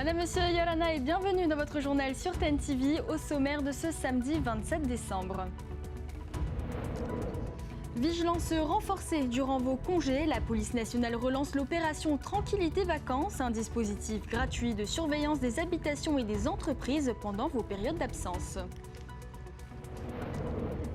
Mesdames, Messieurs, Yorana et bienvenue dans votre journal sur TNTV au sommaire de ce samedi 27 décembre. Vigilance renforcée durant vos congés, la police nationale relance l'opération Tranquillité Vacances, un dispositif gratuit de surveillance des habitations et des entreprises pendant vos périodes d'absence.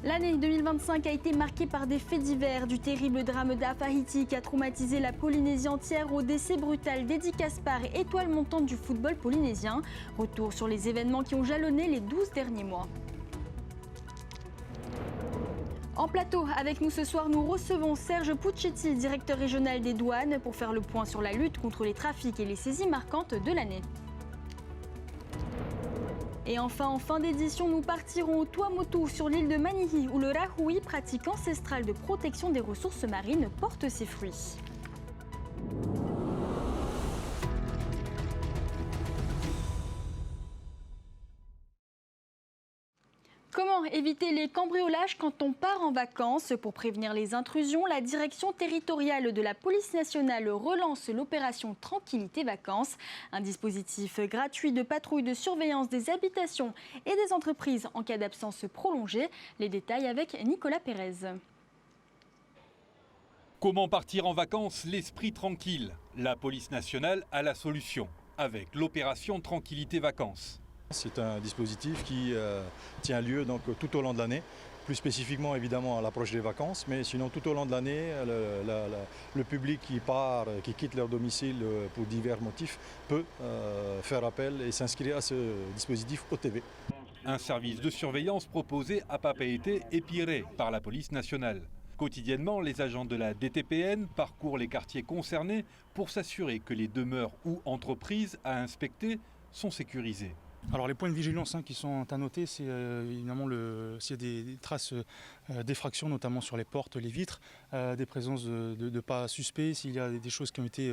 L'année 2025 a été marquée par des faits divers, du terrible drame d'Afahiti qui a traumatisé la Polynésie entière au décès brutal d'Eddie Caspar, étoile montante du football polynésien. Retour sur les événements qui ont jalonné les 12 derniers mois. En plateau, avec nous ce soir, nous recevons Serge Puccetti, directeur régional des douanes, pour faire le point sur la lutte contre les trafics et les saisies marquantes de l'année. Et enfin, en fin d'édition, nous partirons au Tuamotu sur l'île de Manihi, où le rahui, pratique ancestrale de protection des ressources marines, porte ses fruits. Comment éviter les cambriolages quand on part en vacances? Pour prévenir les intrusions, la direction territoriale de la police nationale relance l'opération Tranquillité Vacances, un dispositif gratuit de patrouille de surveillance des habitations et des entreprises en cas d'absence prolongée. Les détails avec Nicolas Pérez. Comment partir en vacances l'esprit tranquille? La police nationale a la solution avec l'opération Tranquillité Vacances. C'est un dispositif qui tient lieu donc, tout au long de l'année, plus spécifiquement évidemment à l'approche des vacances, mais sinon tout au long de l'année, le public qui part, qui quitte leur domicile pour divers motifs peut faire appel et s'inscrire à ce dispositif OTV. Un service de surveillance proposé à Papeete et Pirée par la police nationale. Quotidiennement, les agents de la DTPN parcourent les quartiers concernés pour s'assurer que les demeures ou entreprises à inspecter sont sécurisées. Alors les points de vigilance qui sont à noter, c'est évidemment s'il y a des traces d'effraction, notamment sur les portes, les vitres, des présences de pas suspects, s'il y a des choses qui ont été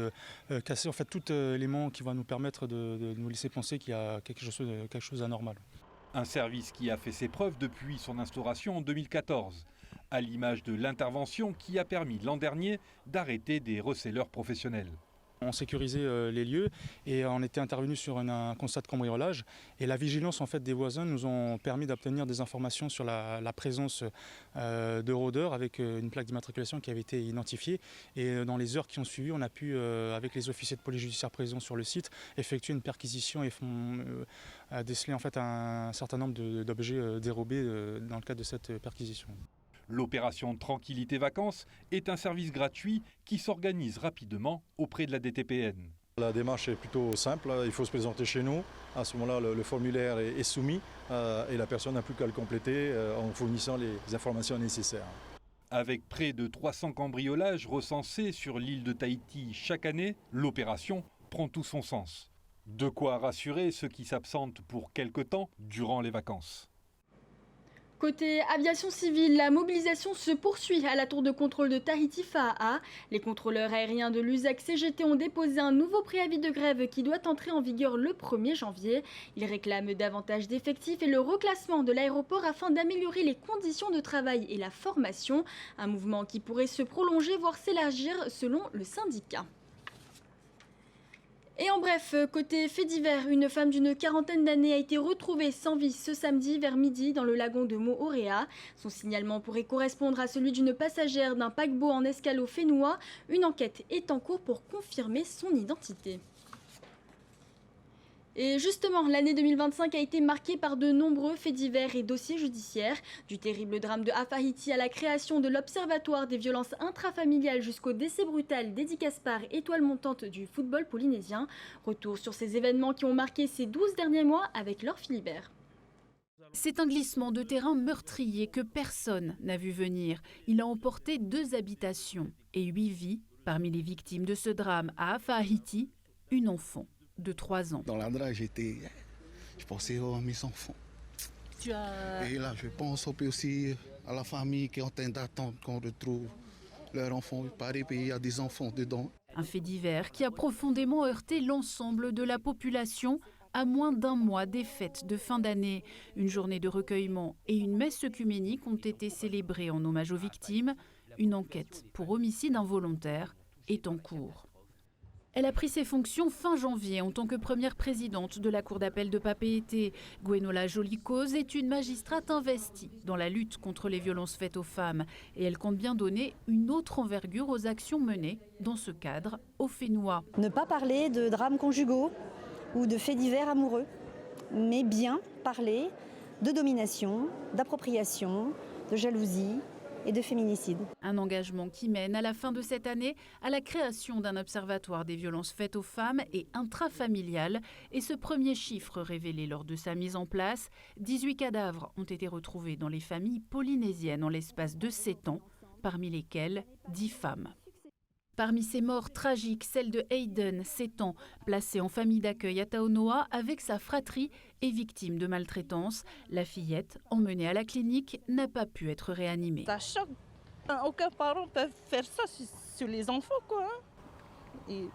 cassées, en fait tout élément qui va nous permettre de nous laisser penser qu'il y a quelque chose d'anormal. Un service qui a fait ses preuves depuis son instauration en 2014, à l'image de l'intervention qui a permis l'an dernier d'arrêter des receleurs professionnels. On sécurisait les lieux et on était intervenu sur un constat de cambriolage. Et la vigilance en fait, des voisins nous ont permis d'obtenir des informations sur la présence de rôdeurs avec une plaque d'immatriculation qui avait été identifiée. Et dans les heures qui ont suivi, on a pu, avec les officiers de police judiciaire présents sur le site, effectuer une perquisition et déceler en fait, un certain nombre d'objets dérobés dans le cadre de cette perquisition. L'opération Tranquillité Vacances est un service gratuit qui s'organise rapidement auprès de la DTPN. La démarche est plutôt simple, il faut se présenter chez nous. À ce moment-là, le formulaire est soumis et la personne n'a plus qu'à le compléter en fournissant les informations nécessaires. Avec près de 300 cambriolages recensés sur l'île de Tahiti chaque année, l'opération prend tout son sens. De quoi rassurer ceux qui s'absentent pour quelque temps durant les vacances. Côté aviation civile, la mobilisation se poursuit à la tour de contrôle de Tahiti-Faa'a. Les contrôleurs aériens de l'USAC CGT ont déposé un nouveau préavis de grève qui doit entrer en vigueur le 1er janvier. Ils réclament davantage d'effectifs et le reclassement de l'aéroport afin d'améliorer les conditions de travail et la formation. Un mouvement qui pourrait se prolonger, voire s'élargir selon le syndicat. Et en bref, côté fait divers, une femme d'une quarantaine d'années a été retrouvée sans vie ce samedi vers midi dans le lagon de Moorea. Son signalement pourrait correspondre à celui d'une passagère d'un paquebot en escale au Fénois. Une enquête est en cours pour confirmer son identité. Et justement, l'année 2025 a été marquée par de nombreux faits divers et dossiers judiciaires. Du terrible drame de Afahiti à la création de l'Observatoire des violences intrafamiliales jusqu'au décès brutal d'Eddie Caspar, étoile montante du football polynésien. Retour sur ces événements qui ont marqué ces 12 derniers mois avec Laure Philibert. C'est un glissement de terrain meurtrier que personne n'a vu venir. Il a emporté 2 habitations et 8 vies. Parmi les victimes de ce drame à Afahiti, une enfant de 3 ans. Dans la drague, je pensais à mes enfants. Et là, je pense aussi à la famille qui est en train d'attendre qu'on retrouve leur enfant. Pareil, il y a des enfants dedans. Un fait divers qui a profondément heurté l'ensemble de la population à moins d'un mois des fêtes de fin d'année. Une journée de recueillement et une messe œcuménique ont été célébrées en hommage aux victimes. Une enquête pour homicide involontaire est en cours. Elle a pris ses fonctions fin janvier en tant que première présidente de la Cour d'appel de Papeete. Gwenola Jolikos est une magistrate investie dans la lutte contre les violences faites aux femmes et elle compte bien donner une autre envergure aux actions menées dans ce cadre au Fénois. Ne pas parler de drames conjugaux ou de faits divers amoureux, mais bien parler de domination, d'appropriation, de jalousie et de féminicide. Un engagement qui mène à la fin de cette année à la création d'un observatoire des violences faites aux femmes et intrafamiliales. Et ce premier chiffre révélé lors de sa mise en place, 18 cadavres ont été retrouvés dans les familles polynésiennes en l'espace de 7 ans, parmi lesquels 10 femmes. Parmi ces morts tragiques, celle de Hayden, 7 ans, placée en famille d'accueil à Taonoa avec sa fratrie et victime de maltraitance. La fillette, emmenée à la clinique, n'a pas pu être réanimée. Ça choque. Aucun parent peut faire ça sur les enfants, quoi. Et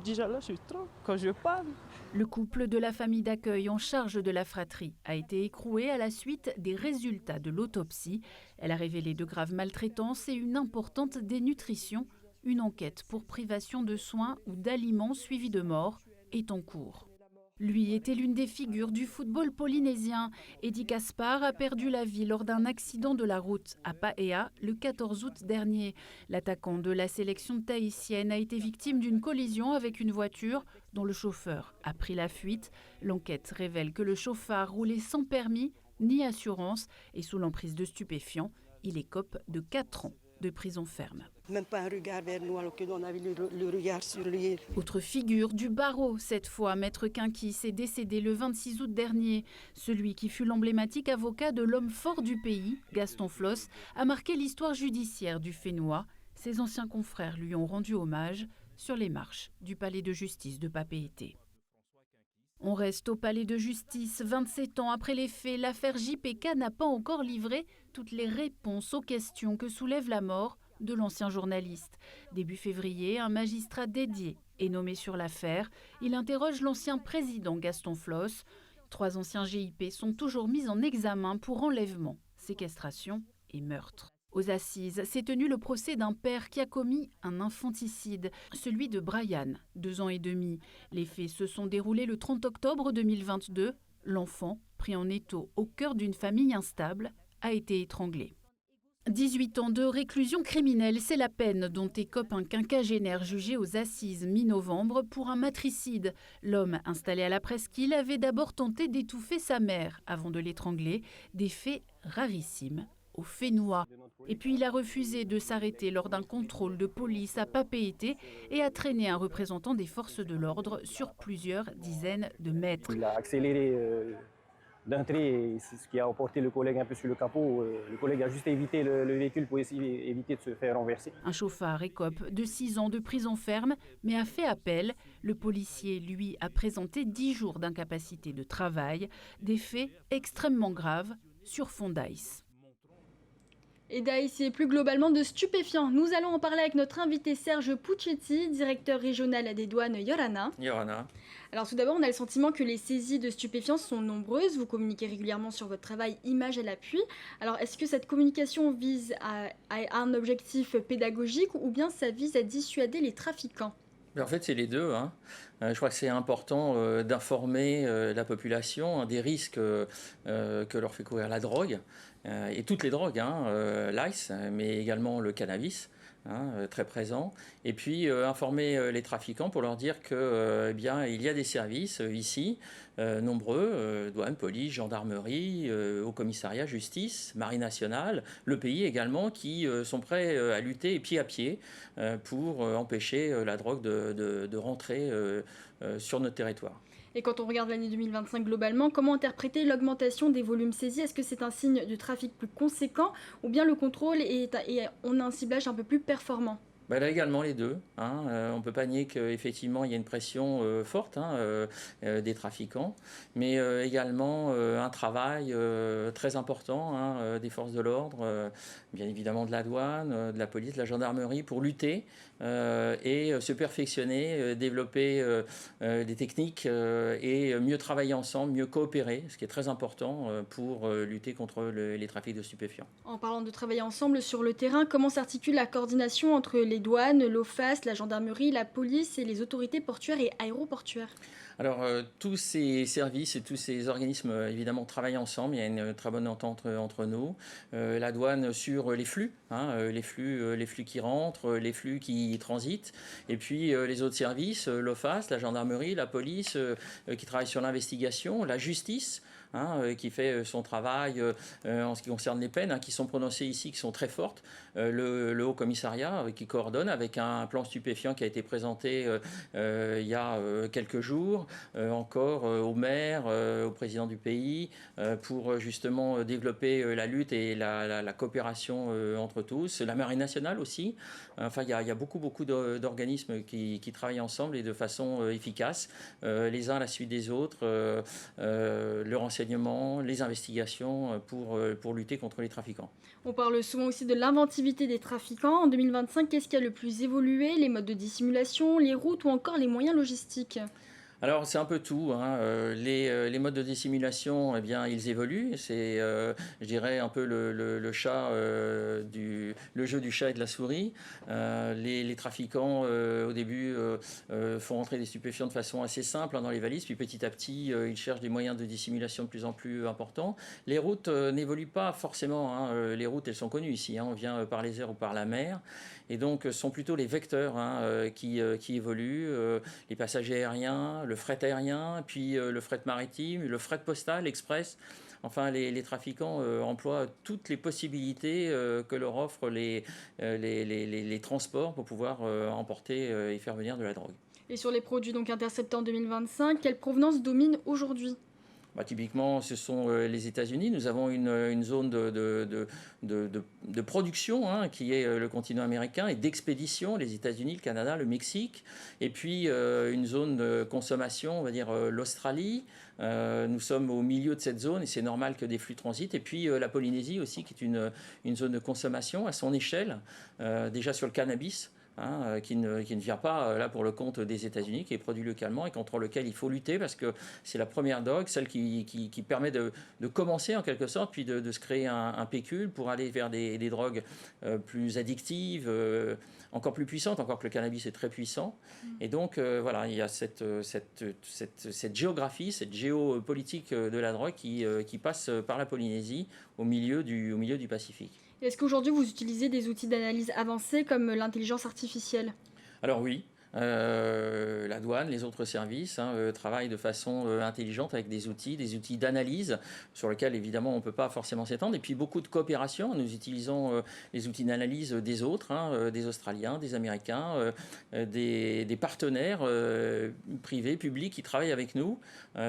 déjà là, je suis trop quand je parle. Le couple de la famille d'accueil en charge de la fratrie a été écroué à la suite des résultats de l'autopsie. Elle a révélé de graves maltraitances et une importante dénutrition. Une enquête pour privation de soins ou d'aliments suivis de mort est en cours. Lui était l'une des figures du football polynésien. Eddie Caspar a perdu la vie lors d'un accident de la route à Paea le 14 août dernier. L'attaquant de la sélection tahitienne a été victime d'une collision avec une voiture dont le chauffeur a pris la fuite. L'enquête révèle que le chauffard roulait sans permis ni assurance et sous l'emprise de stupéfiants. Il écope de 4 ans de prison ferme. Même pas un regard vers nous alors qu'on avait le regard sur lui. Autre figure du barreau, cette fois, Maître Quinquis est décédé le 26 août dernier. Celui qui fut l'emblématique avocat de l'homme fort du pays, Gaston Floss, a marqué l'histoire judiciaire du Fénois. Ses anciens confrères lui ont rendu hommage sur les marches du palais de justice de Papeete. On reste au palais de justice. 27 ans après les faits, l'affaire JPK n'a pas encore livré toutes les réponses aux questions que soulève la mort de l'ancien journaliste. Début février, un magistrat dédié est nommé sur l'affaire. Il interroge l'ancien président Gaston Floss. 3 anciens GIP sont toujours mis en examen pour enlèvement, séquestration et meurtre. Aux assises, s'est tenu le procès d'un père qui a commis un infanticide, celui de Brian, 2 ans et demi. Les faits se sont déroulés le 30 octobre 2022. L'enfant, pris en étau au cœur d'une famille instable, a été étranglé. 18 ans de réclusion criminelle, c'est la peine dont écope un quinquagénaire jugé aux assises mi-novembre pour un matricide. L'homme installé à la presqu'île avait d'abord tenté d'étouffer sa mère avant de l'étrangler, des faits rarissimes au Fénois. Et puis il a refusé de s'arrêter lors d'un contrôle de police à Papeete et a traîné un représentant des forces de l'ordre sur plusieurs dizaines de mètres. Il a accéléré d'un trait, c'est ce qui a emporté le collègue un peu sur le capot. Le collègue a juste évité le véhicule pour essayer d'éviter de se faire renverser. Un chauffard écope de 6 ans de prison ferme, mais a fait appel. Le policier, lui, a présenté 10 jours d'incapacité de travail, des faits extrêmement graves sur fond d'ICE. Et d'ICE et plus globalement de stupéfiants. Nous allons en parler avec notre invité Serge Puccetti, directeur régional des douanes Yorana. Alors tout d'abord, on a le sentiment que les saisies de stupéfiants sont nombreuses. Vous communiquez régulièrement sur votre travail Image à l'appui. Alors est-ce que cette communication vise à un objectif pédagogique ou bien ça vise à dissuader les trafiquants ? En fait, c'est les deux. Je crois que c'est important d'informer la population des risques que leur fait courir la drogue, et toutes les drogues, l'ice, mais également le cannabis. Très présent, et puis informer les trafiquants pour leur dire que il y a des services ici, nombreux, douane, police, gendarmerie, au commissariat, justice, marine nationale, le pays également, qui sont prêts à lutter pied à pied pour empêcher la drogue de rentrer sur notre territoire. Et quand on regarde l'année 2025 globalement, comment interpréter l'augmentation des volumes saisis ? Est-ce que c'est un signe de trafic plus conséquent ou bien le contrôle et on a un ciblage un peu plus performant ? Là également les deux. On ne peut pas nier qu'effectivement il y a une pression forte des trafiquants, mais également un travail très important des forces de l'ordre, bien évidemment de la douane, de la police, de la gendarmerie, pour lutter et se perfectionner, développer des techniques et mieux travailler ensemble, mieux coopérer, ce qui est très important pour lutter contre les trafics de stupéfiants. En parlant de travailler ensemble sur le terrain, comment s'articule la coordination entre les douanes, l'OFAS, la gendarmerie, la police et les autorités portuaires et aéroportuaires? Alors, tous ces services et tous ces organismes, évidemment, travaillent ensemble. Il y a une très bonne entente entre nous. La douane sur les flux, les flux qui rentrent, les flux qui transitent. Et puis, les autres services, l'OFAS, la gendarmerie, la police, qui travaillent sur l'investigation, la justice, qui fait son travail en ce qui concerne les peines, qui sont prononcées ici, qui sont très fortes. Le Haut Commissariat qui coordonne avec un plan stupéfiant qui a été présenté il y a quelques jours, encore au maire, au président du pays, pour justement développer la lutte et la coopération entre tous. La Marine nationale aussi. Enfin, il y a beaucoup d'organismes qui travaillent ensemble et de façon efficace, les uns à la suite des autres, le renseignement, les investigations pour lutter contre les trafiquants. On parle souvent aussi de l'inventivité des trafiquants. En 2025, qu'est-ce qui a le plus évolué? Les modes de dissimulation, les routes ou encore les moyens logistiques? Alors, c'est un peu tout. Les modes de dissimulation, eh bien, ils évoluent. C'est, je dirais, un peu le chat, le jeu du chat et de la souris. Les trafiquants, au début, font entrer des stupéfiants de façon assez simple dans les valises. Puis petit à petit, ils cherchent des moyens de dissimulation de plus en plus importants. Les routes n'évoluent pas forcément. Les routes, elles sont connues ici. On vient par les airs ou par la mer. Et donc, ce sont plutôt les vecteurs qui évoluent. Les passagers aériens, le fret aérien, puis le fret maritime, le fret postal, express. Enfin, les trafiquants emploient toutes les possibilités que leur offrent les transports pour pouvoir emporter et faire venir de la drogue. Et sur les produits donc interceptés en 2025, quelle provenance domine aujourd'hui? Typiquement, ce sont les États-Unis. Nous avons une zone de production qui est le continent américain et d'expédition, les États-Unis, le Canada, le Mexique. Et puis une zone de consommation, on va dire l'Australie. Nous sommes au milieu de cette zone et c'est normal que des flux transitent. Et puis la Polynésie aussi, qui est une zone de consommation à son échelle, déjà sur le cannabis. Qui ne vient pas là pour le compte des États-Unis, qui est produit localement et contre lequel il faut lutter parce que c'est la première drogue, celle qui permet de commencer en quelque sorte, puis de se créer un pécule pour aller vers des drogues plus addictives, encore plus puissantes, encore que le cannabis est très puissant. Et donc voilà, il y a cette géographie, cette géopolitique de la drogue qui passe par la Polynésie au milieu du Pacifique. Est-ce qu'aujourd'hui vous utilisez des outils d'analyse avancés comme l'intelligence artificielle? Alors oui. La douane, les autres services travaillent de façon intelligente avec des outils d'analyse sur lesquels évidemment on ne peut pas forcément s'étendre. Et puis beaucoup de coopération. Nous utilisons les outils d'analyse des autres, des Australiens, des Américains, des partenaires privés, publics qui travaillent avec nous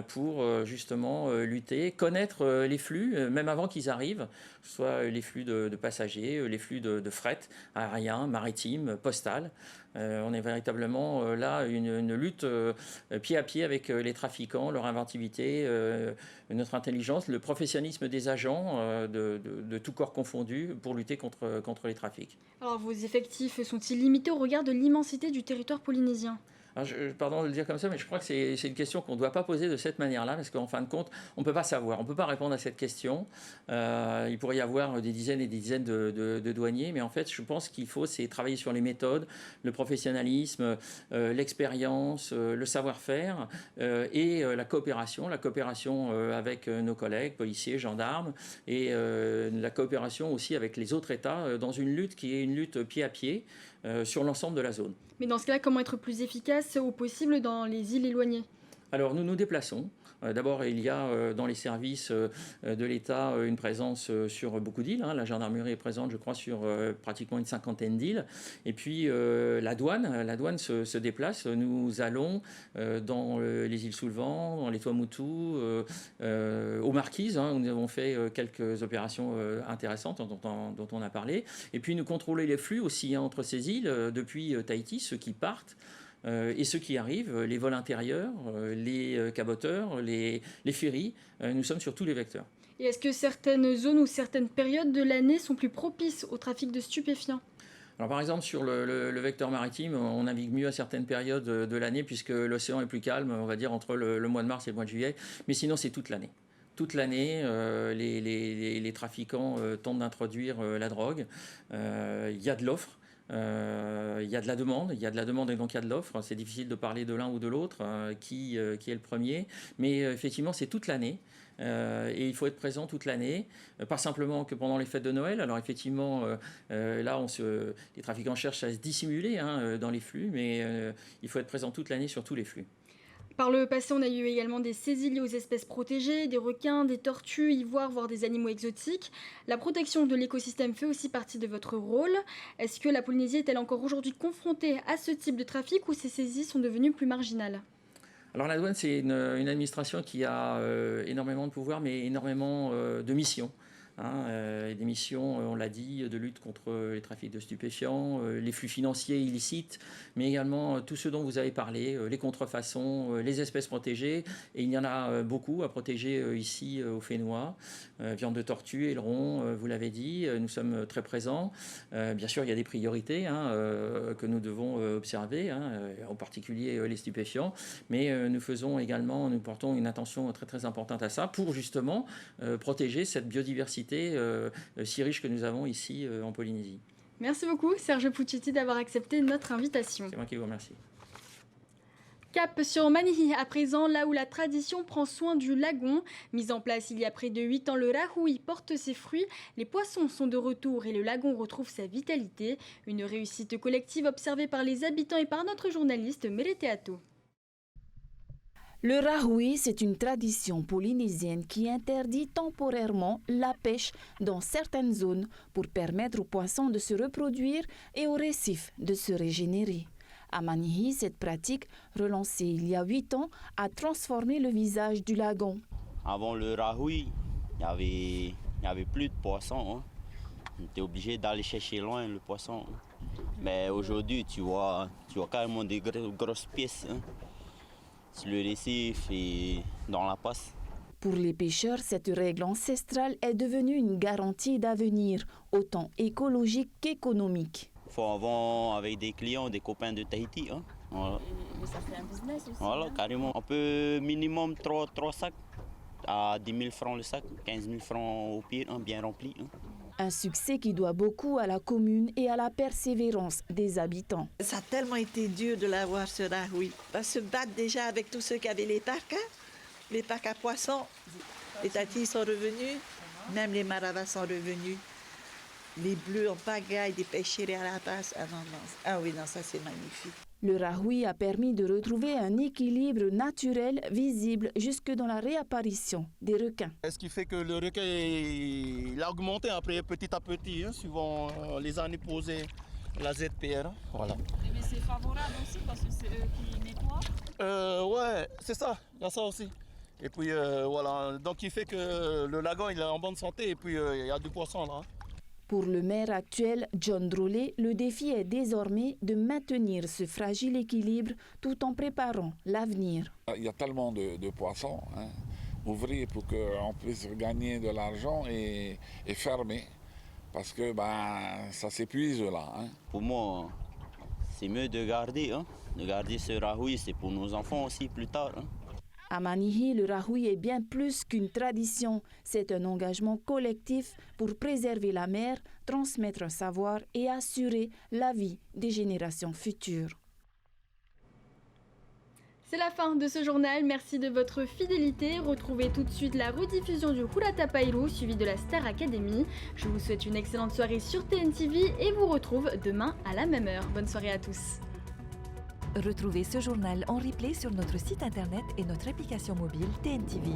pour justement lutter, connaître les flux, même avant qu'ils arrivent, soit les flux de passagers, les flux de fret aérien, maritime, postal. On est véritablement là une lutte pied à pied avec les trafiquants, leur inventivité, notre intelligence, le professionnalisme des agents de tout corps confondu pour lutter contre les trafics. Alors vos effectifs sont-ils limités au regard de l'immensité du territoire polynésien? Alors pardon de le dire comme ça, mais je crois que c'est une question qu'on ne doit pas poser de cette manière-là, parce qu'en fin de compte, on ne peut pas savoir, on ne peut pas répondre à cette question. Il pourrait y avoir des dizaines et des dizaines de douaniers, mais en fait, je pense qu'il faut travailler sur les méthodes, le professionnalisme, l'expérience, le savoir-faire et la coopération avec nos collègues, policiers, gendarmes, et la coopération aussi avec les autres États dans une lutte qui est une lutte pied à pied sur l'ensemble de la zone. Mais dans ce cas-là, comment être plus efficace au possible dans les îles éloignées? Alors nous nous déplaçons. D'abord, il y a dans les services de l'État une présence sur beaucoup d'îles. La gendarmerie est présente, je crois, sur pratiquement une cinquantaine d'îles. Et puis la douane se déplace. Nous allons dans les îles sous le vent, dans les Tuamotu, aux Marquises, où nous avons fait quelques opérations intéressantes dont on a parlé. Et puis nous contrôlons les flux aussi entre ces îles depuis Tahiti, ceux qui partent. Et ceux qui arrivent, les vols intérieurs, les caboteurs, les ferries, nous sommes sur tous les vecteurs. Et est-ce que certaines zones ou certaines périodes de l'année sont plus propices au trafic de stupéfiants? Alors par exemple sur le vecteur maritime, on navigue mieux à certaines périodes de l'année puisque l'océan est plus calme, on va dire entre le mois de mars et le mois de juillet, mais sinon c'est toute l'année. Toute l'année, les trafiquants tentent d'introduire la drogue. Il y a de l'offre. il y a de la demande, et donc il y a de l'offre. C'est difficile de parler de l'un ou de l'autre, qui est le premier. Mais effectivement, c'est toute l'année. Et il faut être présent toute l'année, pas simplement que pendant les fêtes de Noël. Alors effectivement, là, les trafiquants cherchent à se dissimuler dans les flux, mais il faut être présent toute l'année sur tous les flux. Par le passé, on a eu également des saisies liées aux espèces protégées, des requins, des tortues, ivoires, voire des animaux exotiques. La protection de l'écosystème fait aussi partie de votre rôle. Est-ce que la Polynésie est-elle encore aujourd'hui confrontée à ce type de trafic ou ces saisies sont devenues plus marginales ? Alors la douane, c'est une administration qui a énormément de pouvoir, mais énormément de missions. Des missions, on l'a dit, de lutte contre les trafics de stupéfiants, les flux financiers illicites, mais également tout ce dont vous avez parlé, les contrefaçons, les espèces protégées. Et il y en a beaucoup à protéger ici au Fénois. Viande de tortue, aileron, vous l'avez dit, nous sommes très présents. Bien sûr, il y a des priorités que nous devons observer, en particulier les stupéfiants. Mais nous portons une attention très très importante à ça pour justement protéger cette biodiversité si riche que nous avons ici en Polynésie. Merci beaucoup Serge Puccetti d'avoir accepté notre invitation. C'est moi qui vous remercie. Cap sur Manihi à présent, là où la tradition prend soin du lagon. Mis en place il y a près de 8 ans, le rahui porte ses fruits. Les poissons sont de retour et le lagon retrouve sa vitalité. Une réussite collective observée par les habitants et par notre journaliste Mereteato. Le rahui, c'est une tradition polynésienne qui interdit temporairement la pêche dans certaines zones pour permettre aux poissons de se reproduire et aux récifs de se régénérer. À Manihi, cette pratique, relancée il y a 8 ans, a transformé le visage du lagon. Avant le rahui, il n'y avait plus de poissons. On était obligé d'aller chercher loin le poisson. Mais aujourd'hui, tu vois carrément des grosses pièces. Sur le récif et dans la passe. Pour les pêcheurs, cette règle ancestrale est devenue une garantie d'avenir, autant écologique qu'économique. Il faut avoir avec des clients, des copains de Tahiti. Voilà. Mais ça fait un business aussi. Voilà, carrément. On peut minimum 3 sacs à 10 000 francs le sac, 15 000 francs au pire, bien rempli. Un succès qui doit beaucoup à la commune et à la persévérance des habitants. Ça a tellement été dur de l'avoir ce rahui. On se battre déjà avec tous ceux qui avaient les parcs à poissons. Les tatis sont revenus, même les maravas sont revenus. Les bleus en pagaille, des pêcheries à la passe. Ah oui, ça c'est magnifique. Le rahui a permis de retrouver un équilibre naturel visible jusque dans la réapparition des requins. Ce qui fait que le requin il a augmenté après petit à petit, suivant les années posées, la ZPR. Voilà. Mais c'est favorable aussi parce que c'est eux qui nettoient. Ouais, c'est ça, il y a ça aussi. Et puis voilà, donc il fait que le lagon il est en bonne santé et puis il y a du poisson là. Pour le maire actuel, John Drolet, le défi est désormais de maintenir ce fragile équilibre tout en préparant l'avenir. Il y a tellement de poissons, ouvrir pour qu'on puisse gagner de l'argent et fermer, parce que ça s'épuise là. Pour moi, c'est mieux de garder ce rahui, c'est pour nos enfants aussi plus tard. À Manihi, le rahui est bien plus qu'une tradition. C'est un engagement collectif pour préserver la mer, transmettre un savoir et assurer la vie des générations futures. C'est la fin de ce journal, merci de votre fidélité. Retrouvez tout de suite la rediffusion du Hurata Pairu suivi de la Star Academy. Je vous souhaite une excellente soirée sur TNTV et vous retrouve demain à la même heure. Bonne soirée à tous. Retrouvez ce journal en replay sur notre site internet et notre application mobile TNTV.